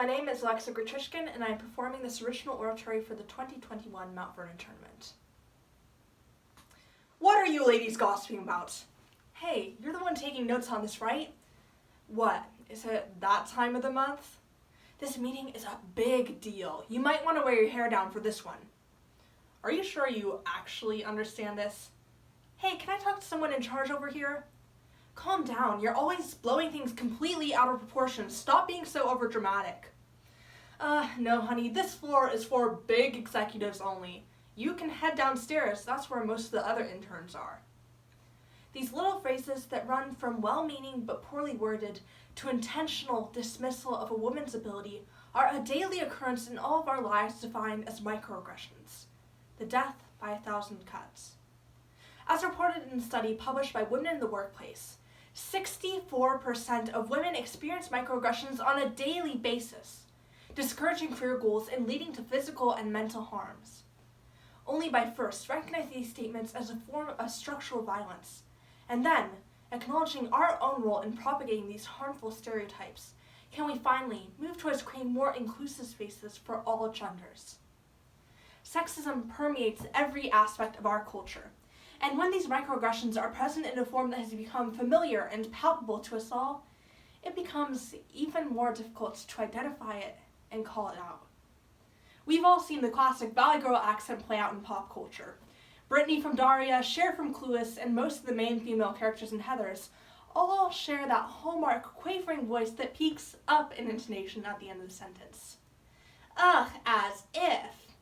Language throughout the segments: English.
My name is Alexa Grachishkin, and I am performing this original oratory for the 2021 Mount Vernon tournament. What are you ladies gossiping about? Hey, you're the one taking notes on this, right? What, is it that time of the month? This meeting is a big deal. You might want to wear your hair down for this one. Are you sure you actually understand this? Hey, can I talk to someone in charge over here? Calm down, you're always blowing things completely out of proportion. Stop being so overdramatic. No honey, this floor is for big executives only. You can head downstairs, that's where most of the other interns are. These little phrases that run from well-meaning but poorly worded to intentional dismissal of a woman's ability are a daily occurrence in all of our lives defined as microaggressions. The death by 1,000 cuts. As reported in a study published by Women in the Workplace, 64% of women experience microaggressions on a daily basis, discouraging career goals and leading to physical and mental harms. Only by first recognizing these statements as a form of structural violence, and then acknowledging our own role in propagating these harmful stereotypes, can we finally move towards creating more inclusive spaces for all genders. Sexism permeates every aspect of our culture, and when these microaggressions are present in a form that has become familiar and palpable to us all, it becomes even more difficult to identify it and call it out. We've all seen the classic Valley Girl accent play out in pop culture. Brittany from Daria, Cher from Clueless, and most of the main female characters in Heathers all share that hallmark quavering voice that peaks up in intonation at the end of the sentence. Ugh, as if.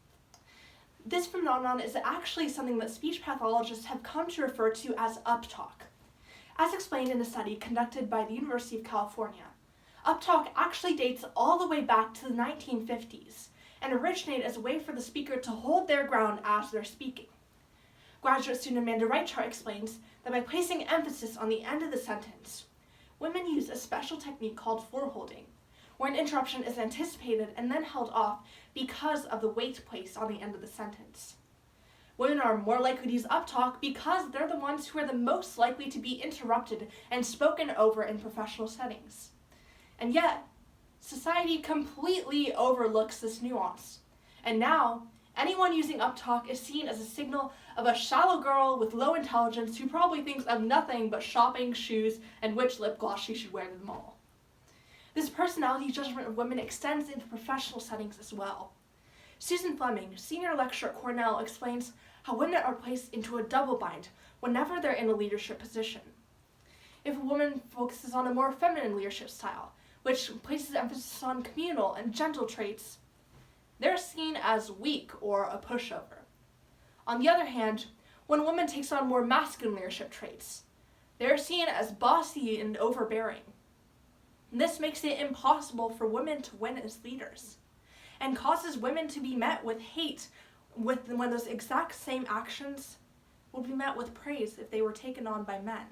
This phenomenon is actually something that speech pathologists have come to refer to as uptalk. As explained in a study conducted by the University of California, uptalk actually dates all the way back to the 1950s and originated as a way for the speaker to hold their ground as they're speaking. Graduate student Amanda Reichart explains that by placing emphasis on the end of the sentence, women use a special technique called foreholding, where an interruption is anticipated and then held off because of the weight placed on the end of the sentence. Women are more likely to use uptalk because they're the ones who are the most likely to be interrupted and spoken over in professional settings. And yet, society completely overlooks this nuance. And now, anyone using uptalk is seen as a signal of a shallow girl with low intelligence who probably thinks of nothing but shopping, shoes, and which lip gloss she should wear to the mall. This personality judgment of women extends into professional settings as well. Susan Fleming, senior lecturer at Cornell, explains how women are placed into a double bind whenever they're in a leadership position. If a woman focuses on a more feminine leadership style, which places emphasis on communal and gentle traits, they're seen as weak or a pushover. On the other hand, when a woman takes on more masculine leadership traits, they're seen as bossy and overbearing. This makes it impossible for women to win as leaders, and causes women to be met with hate when those exact same actions will be met with praise if they were taken on by men.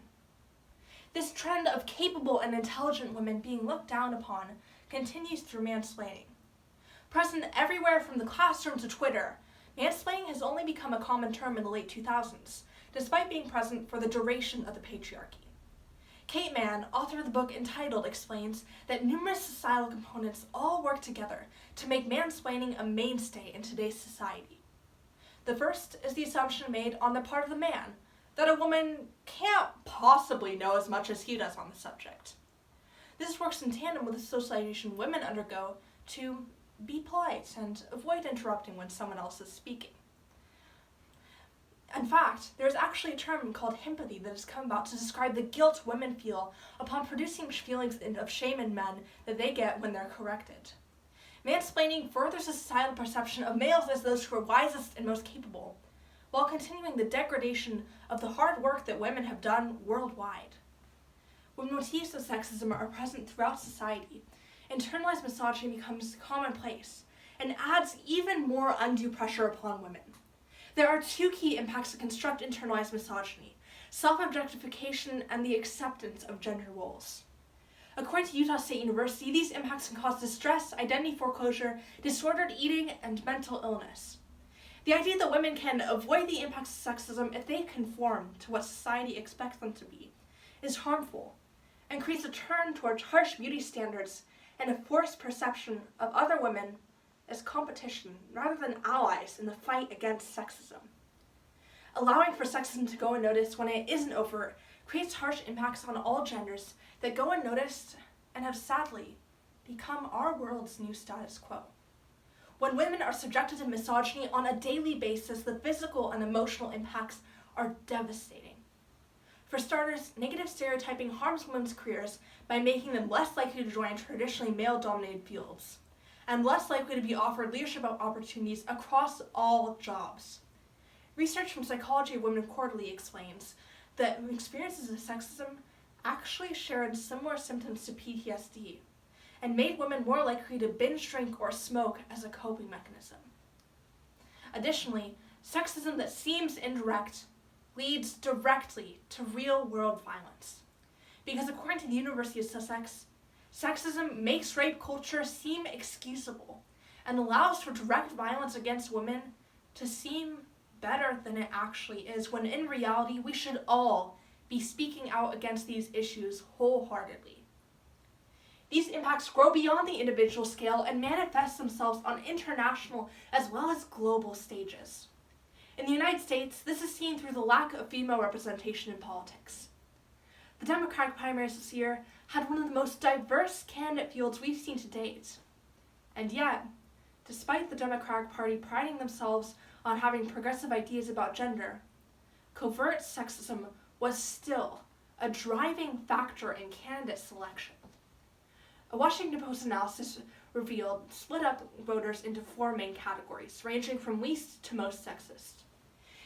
This trend of capable and intelligent women being looked down upon continues through mansplaining. Present everywhere from the classroom to Twitter, mansplaining has only become a common term in the late 2000s, despite being present for the duration of the patriarchy. Kate Mann, author of the book entitled, explains that numerous societal components all work together to make mansplaining a mainstay in today's society. The first is the assumption made on the part of the man that a woman can't possibly know as much as he does on the subject. This works in tandem with the socialization women undergo to be polite and avoid interrupting when someone else is speaking. In fact, there is actually a term called himpathy that has come about to describe the guilt women feel upon producing feelings of shame in men that they get when they're corrected. Mansplaining furthers the societal perception of males as those who are wisest and most capable, while continuing the degradation of the hard work that women have done worldwide. When motifs of sexism are present throughout society, internalized misogyny becomes commonplace and adds even more undue pressure upon women. There are two key impacts that construct internalized misogyny: self-objectification and the acceptance of gender roles. According to Utah State University, these impacts can cause distress, identity foreclosure, disordered eating, and mental illness. The idea that women can avoid the impacts of sexism if they conform to what society expects them to be is harmful and creates a turn towards harsh beauty standards and a forced perception of other women as competition rather than allies in the fight against sexism. Allowing for sexism to go unnoticed when it isn't overt creates harsh impacts on all genders that go unnoticed and have sadly become our world's new status quo. When women are subjected to misogyny on a daily basis, the physical and emotional impacts are devastating. For starters, negative stereotyping harms women's careers by making them less likely to join traditionally male-dominated fields, and less likely to be offered leadership opportunities across all jobs. Research from Psychology of Women Quarterly explains that experiences of sexism actually shared similar symptoms to PTSD and made women more likely to binge drink or smoke as a coping mechanism. Additionally, sexism that seems indirect leads directly to real-world violence. Because according to the University of Sussex, sexism makes rape culture seem excusable and allows for direct violence against women to seem better than it actually is, when in reality we should all be speaking out against these issues wholeheartedly. These impacts grow beyond the individual scale and manifest themselves on international as well as global stages. In the United States, this is seen through the lack of female representation in politics. The Democratic primaries this year had one of the most diverse candidate fields we've seen to date. And yet, despite the Democratic Party priding themselves on having progressive ideas about gender, covert sexism was still a driving factor in candidate selection. A Washington Post analysis revealed split up voters into 4 main categories, ranging from least to most sexist.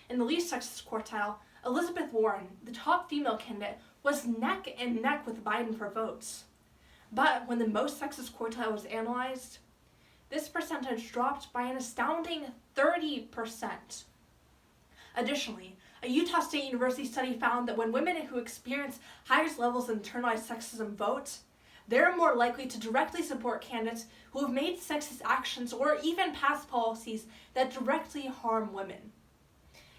In the least sexist quartile, Elizabeth Warren, the top female candidate, was neck and neck with Biden for votes. But when the most sexist quartile was analyzed, this percentage dropped by an astounding 30%. Additionally, a Utah State University study found that when women who experience highest levels of internalized sexism vote, they're more likely to directly support candidates who have made sexist actions or even passed policies that directly harm women.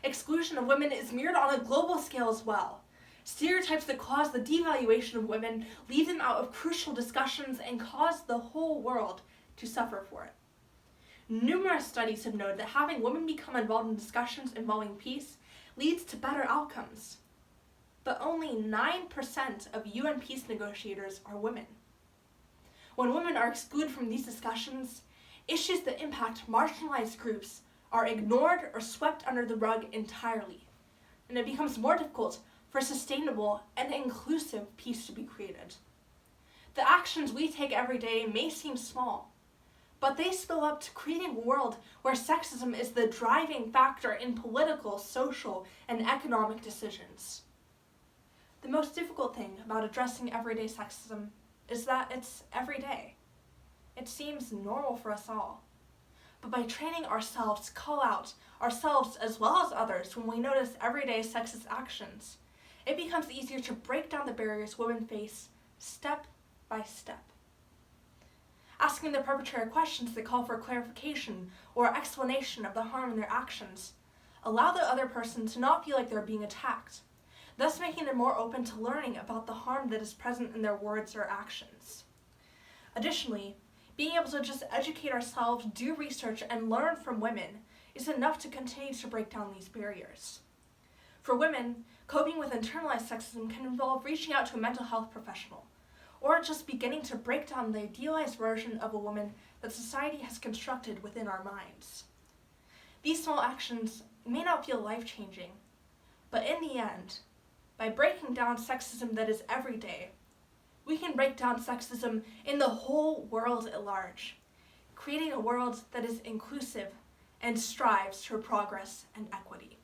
Exclusion of women is mirrored on a global scale as well. Stereotypes that cause the devaluation of women leave them out of crucial discussions and cause the whole world to suffer for it. Numerous studies have noted that having women become involved in discussions involving peace leads to better outcomes. But only 9% of UN peace negotiators are women. When women are excluded from these discussions, issues that impact marginalized groups are ignored or swept under the rug entirely, and it becomes more difficult for sustainable and inclusive peace to be created. The actions we take every day may seem small, but they spill up to creating a world where sexism is the driving factor in political, social, and economic decisions. The most difficult thing about addressing everyday sexism is that it's everyday. It seems normal for us all. But by training ourselves to call out ourselves as well as others when we notice everyday sexist actions, it becomes easier to break down the barriers women face step by step. Asking the perpetrator questions that call for clarification or explanation of the harm in their actions allow the other person to not feel like they're being attacked, thus making them more open to learning about the harm that is present in their words or actions. Additionally, being able to just educate ourselves, do research, and learn from women is enough to continue to break down these barriers. For women, coping with internalized sexism can involve reaching out to a mental health professional, or just beginning to break down the idealized version of a woman that society has constructed within our minds. These small actions may not feel life-changing, but in the end, by breaking down sexism that is everyday, we can break down sexism in the whole world at large, creating a world that is inclusive and strives for progress and equity.